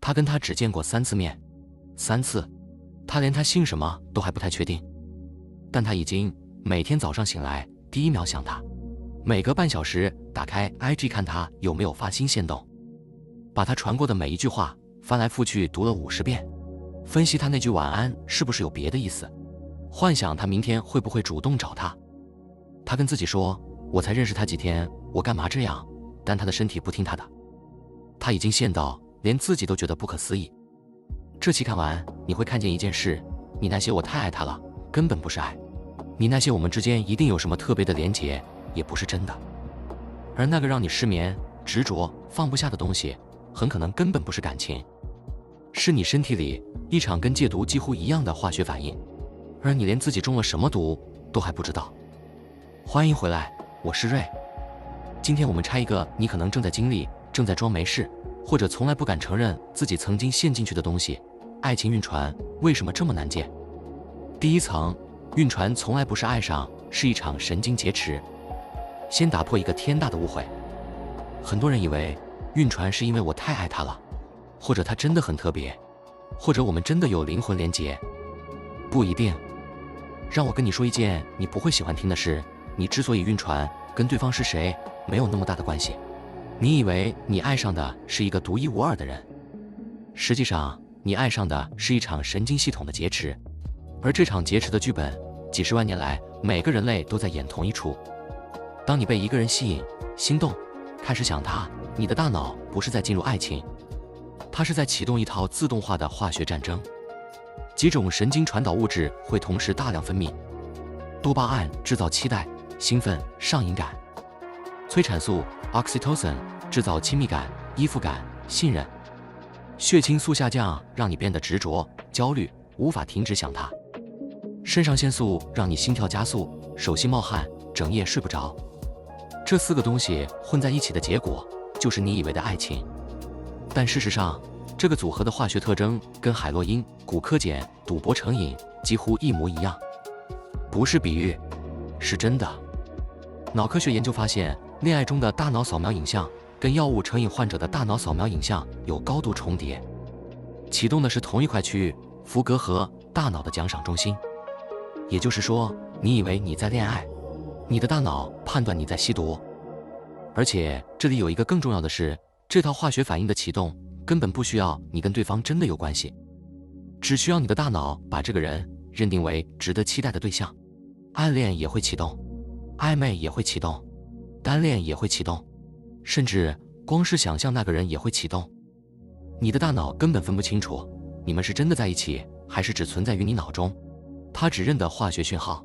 他跟他只见过3次面，3次，他连他姓什么都还不太确定。但他已经每天早上醒来第一秒想他，每隔半小时打开 IG 看他有没有发新限动，把他传过的每一句话翻来覆去读了50遍，分析他那句晚安是不是有别的意思，幻想他明天会不会主动找他。他跟自己说，我才认识他几天，我干嘛这样？但他的身体不听他的，他已经陷到连自己都觉得不可思议。这期看完，你会看见一件事，你那些我太爱他了根本不是爱，你那些我们之间一定有什么特别的连结也不是真的，而那个让你失眠、执着、放不下的东西，很可能根本不是感情，是你身体里一场跟戒毒几乎一样的化学反应，而你连自己中了什么毒都还不知道。欢迎回来，我是瑞。今天我们拆一个你可能正在经历、正在装没事，或者从来不敢承认自己曾经陷进去的东西。爱情晕船为什么这么难戒？第一层，晕船从来不是爱上，是一场神经劫持。先打破一个天大的误会，很多人以为晕船是因为我太爱他了，或者他真的很特别，或者我们真的有灵魂连结。不一定。让我跟你说一件你不会喜欢听的事，你之所以晕船，跟对方是谁没有那么大的关系。你以为你爱上的是一个独一无二的人，实际上你爱上的是一场神经系统的劫持，而这场劫持的剧本，几十万年来每个人类都在演同一出。当你被一个人吸引、心动，开始想他，你的大脑不是在进入爱情，它是在启动一套自动化的化学战争。几种神经传导物质会同时大量分泌，多巴胺制造期待、兴奋、上瘾感，催产素 oxytocin 制造亲密感、依附感、信任，血清素下降让你变得执着、焦虑，无法停止想他，肾上腺素让你心跳加速、手心冒汗、整夜睡不着。这4个东西混在一起的结果，就是你以为的爱情。但事实上，这个组合的化学特征跟海洛因、古柯碱、赌博成瘾几乎一模一样。不是比喻，是真的。脑科学研究发现，恋爱中的大脑扫描影像跟药物成瘾患者的大脑扫描影像有高度重叠，启动的是同一块区域——福格核大脑的奖赏中心。也就是说，你以为你在恋爱，你的大脑判断你在吸毒。而且这里有一个更重要的是，这套化学反应的启动根本不需要你跟对方真的有关系，只需要你的大脑把这个人认定为值得期待的对象。暗恋也会启动，暧昧也会启动，单恋也会启动，甚至光是想象那个人也会启动。你的大脑根本分不清楚你们是真的在一起，还是只存在于你脑中，它只认得化学讯号。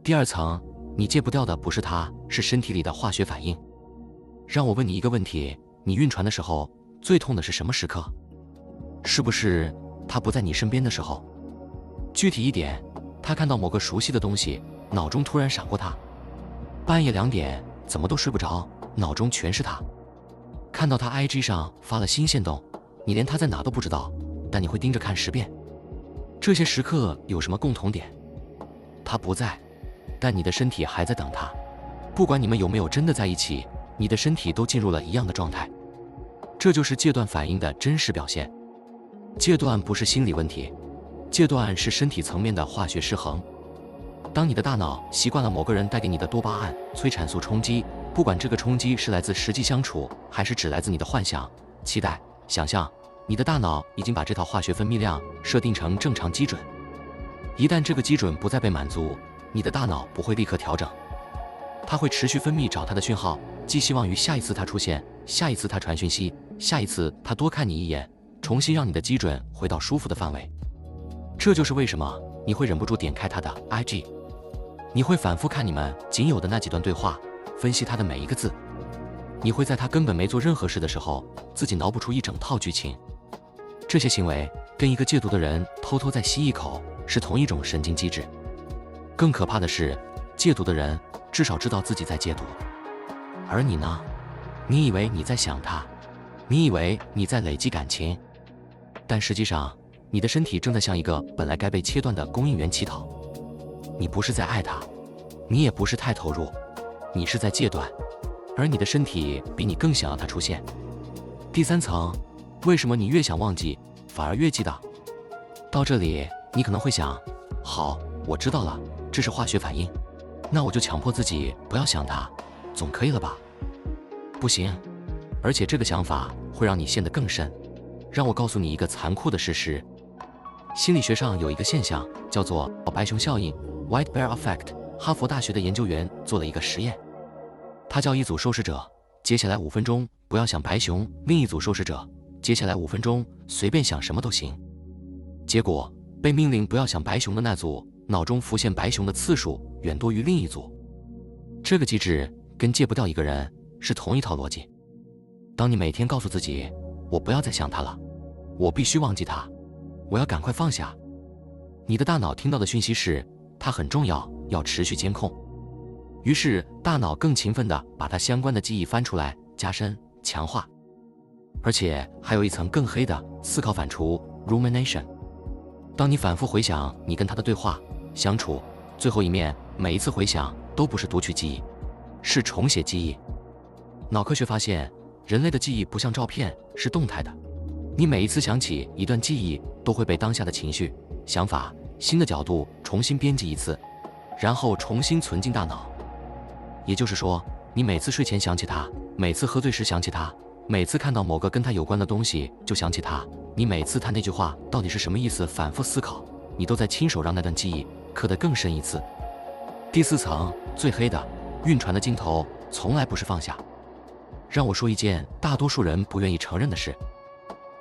第二层，你戒不掉的不是它，是身体里的化学反应。让我问你一个问题，你晕船的时候最痛的是什么时刻？是不是他不在你身边的时候？具体一点，他看到某个熟悉的东西，脑中突然闪过他。半夜2点怎么都睡不着，脑中全是他。看到他 IG 上发了新限动，你连他在哪都不知道，但你会盯着看10遍。这些时刻有什么共同点？他不在，但你的身体还在等他。不管你们有没有真的在一起，你的身体都进入了一样的状态。这就是戒断反应的真实表现。戒断不是心理问题，戒断是身体层面的化学失衡。当你的大脑习惯了某个人带给你的多巴胺、催产素冲击，不管这个冲击是来自实际相处，还是只来自你的幻想、期待、想象，你的大脑已经把这套化学分泌量设定成正常基准。一旦这个基准不再被满足，你的大脑不会立刻调整，它会持续分泌找他的讯号，寄希望于下一次他出现，下一次他传讯息，下一次他多看你一眼，重新让你的基准回到舒服的范围。这就是为什么你会忍不住点开他的 IG， 你会反复看你们仅有的那几段对话，分析他的每一个字。你会在他根本没做任何事的时候，自己脑补出一整套剧情。这些行为跟一个戒毒的人偷偷再吸一口是同一种神经机制。更可怕的是，戒毒的人至少知道自己在戒毒，而你呢？你以为你在想他，你以为你在累积感情，但实际上你的身体正在向一个本来该被切断的供应源乞讨。你不是在爱他，你也不是太投入，你是在戒断，而你的身体比你更想要他出现。第三层，为什么你越想忘记，反而越记得？到这里，你可能会想，好，我知道了，这是化学反应，那我就强迫自己不要想它，总可以了吧？不行，而且这个想法会让你陷得更深。让我告诉你一个残酷的事实，心理学上有一个现象叫做白熊效应 （White Bear Effect）。哈佛大学的研究员做了一个实验，他叫一组受试者接下来5分钟不要想白熊，另一组受试者接下来5分钟随便想什么都行。结果被命令不要想白熊的那组脑中浮现白熊的次数远多于另一组。这个机制跟戒不掉一个人是同一套逻辑。当你每天告诉自己，我不要再想他了，我必须忘记他，我要赶快放下，你的大脑听到的讯息是它很重要，要持续监控。于是大脑更勤奋地把它相关的记忆翻出来，加深、强化。而且还有一层更黑的思考反刍 rumination。当你反复回想你跟他的对话、相处，最后一面，每一次回想都不是读取记忆，是重写记忆。脑科学发现，人类的记忆不像照片，是动态的。你每一次想起一段记忆，都会被当下的情绪、想法、新的角度重新编辑一次，然后重新存进大脑。也就是说，你每次睡前想起他，每次喝醉时想起他，每次看到某个跟他有关的东西就想起他，你每次他那句话到底是什么意思反复思考，你都在亲手让那段记忆刻得更深一次。第4层，最黑的晕船的尽头从来不是放下。让我说一件大多数人不愿意承认的事，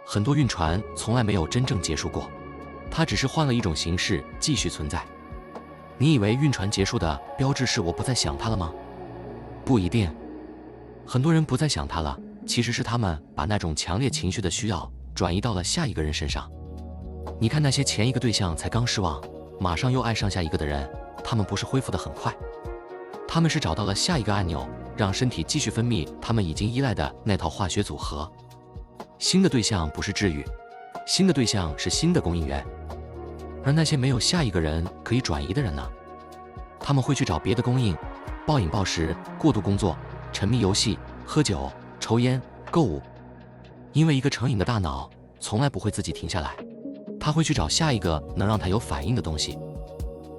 很多晕船从来没有真正结束过，它只是换了一种形式继续存在。你以为晕船结束的标志是我不再想他了吗？不一定。很多人不再想他了，其实是他们把那种强烈情绪的需要转移到了下一个人身上。你看那些前一个对象才刚失望，马上又爱上下一个的人，他们不是恢复得很快，他们是找到了下一个按钮，让身体继续分泌他们已经依赖的那套化学组合。新的对象不是治愈，新的对象是新的供应源。而那些没有下一个人可以转移的人呢？他们会去找别的供应，暴饮暴食、过度工作、沉迷游戏、喝酒、抽烟、购物。因为一个成瘾的大脑从来不会自己停下来，他会去找下一个能让他有反应的东西。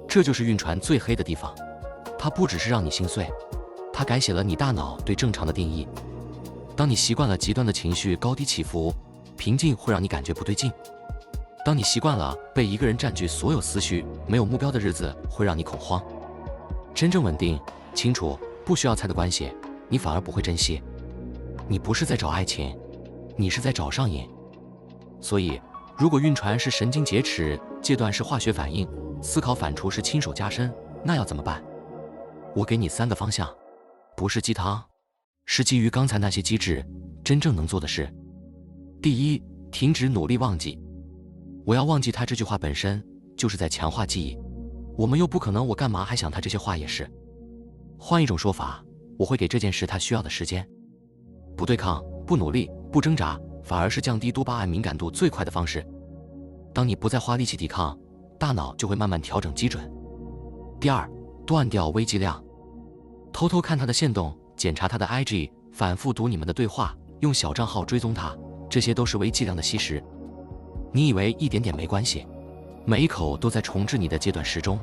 这就是晕船最黑的地方，它不只是让你心碎，它改写了你大脑对正常的定义。当你习惯了极端的情绪高低起伏，平静会让你感觉不对劲。当你习惯了被一个人占据所有思绪，没有目标的日子会让你恐慌。真正稳定、清楚、不需要猜的关系，你反而不会珍惜。你不是在找爱情，你是在找上瘾。所以，如果晕船是神经劫持，戒断是化学反应，思考反刍是亲手加深，那要怎么办？我给你3个方向，不是鸡汤，是基于刚才那些机制真正能做的事。第一，停止努力忘记。我要忘记他这句话本身就是在强化记忆，我们又不可能我干嘛还想他这些话也是。换一种说法，我会给这件事他需要的时间。不对抗，不努力，不挣扎，反而是降低多巴胺敏感度最快的方式。当你不再花力气抵抗，大脑就会慢慢调整基准。第二，断掉微剂量。偷偷看他的限动，检查他的 IG， 反复读你们的对话，用小账号追踪他，这些都是微剂量的吸食。你以为一点点没关系，每一口都在重置你的戒断时钟。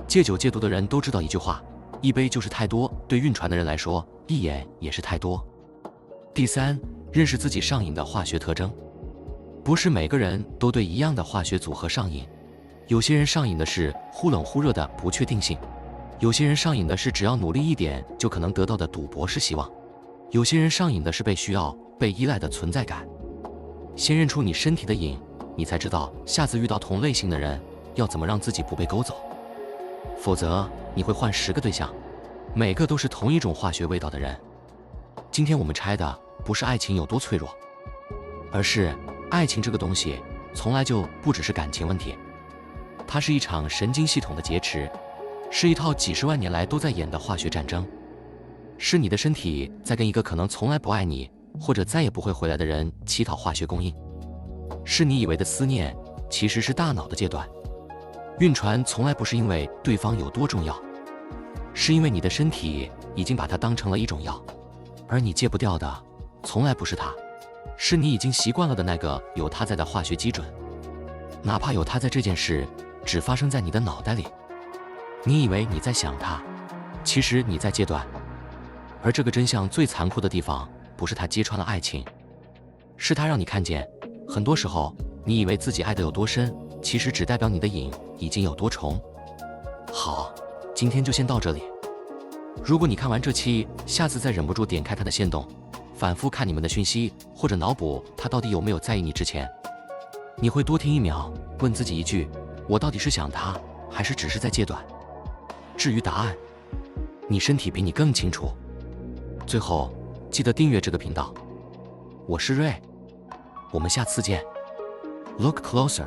戒酒戒毒的人都知道一句话，一杯就是太多，对晕船的人来说，一眼也是太多。第三，认识自己上瘾的化学特征。不是每个人都对一样的化学组合上瘾，有些人上瘾的是忽冷忽热的不确定性，有些人上瘾的是只要努力一点就可能得到的赌博式希望，有些人上瘾的是被需要、被依赖的存在感。先认出你身体的瘾，你才知道下次遇到同类型的人要怎么让自己不被勾走。否则你会换10个对象，每个都是同一种化学味道的人。今天我们拆的不是爱情有多脆弱，而是爱情这个东西从来就不只是感情问题，它是一场神经系统的劫持，是一套几10万年来都在演的化学战争，是你的身体在跟一个可能从来不爱你或者再也不会回来的人乞讨化学供应，是你以为的思念，其实是大脑的戒断。晕船从来不是因为对方有多重要，是因为你的身体已经把它当成了一种药，而你戒不掉的从来不是它，是你已经习惯了的那个有他在的化学基准。哪怕有他在，这件事只发生在你的脑袋里。你以为你在想他，其实你在戒断。而这个真相最残酷的地方，不是他揭穿了爱情，是他让你看见，很多时候你以为自己爱得有多深，其实只代表你的瘾已经有多重。好，今天就先到这里。如果你看完这期，下次再忍不住点开他的限动，反复看你们的讯息，或者脑补他到底有没有在意你之前，你会多听1秒，问自己一句：我到底是想他，还是只是在戒断？至于答案，你身体比你更清楚。最后，记得订阅这个频道。我是瑞，我们下次见。Look closer.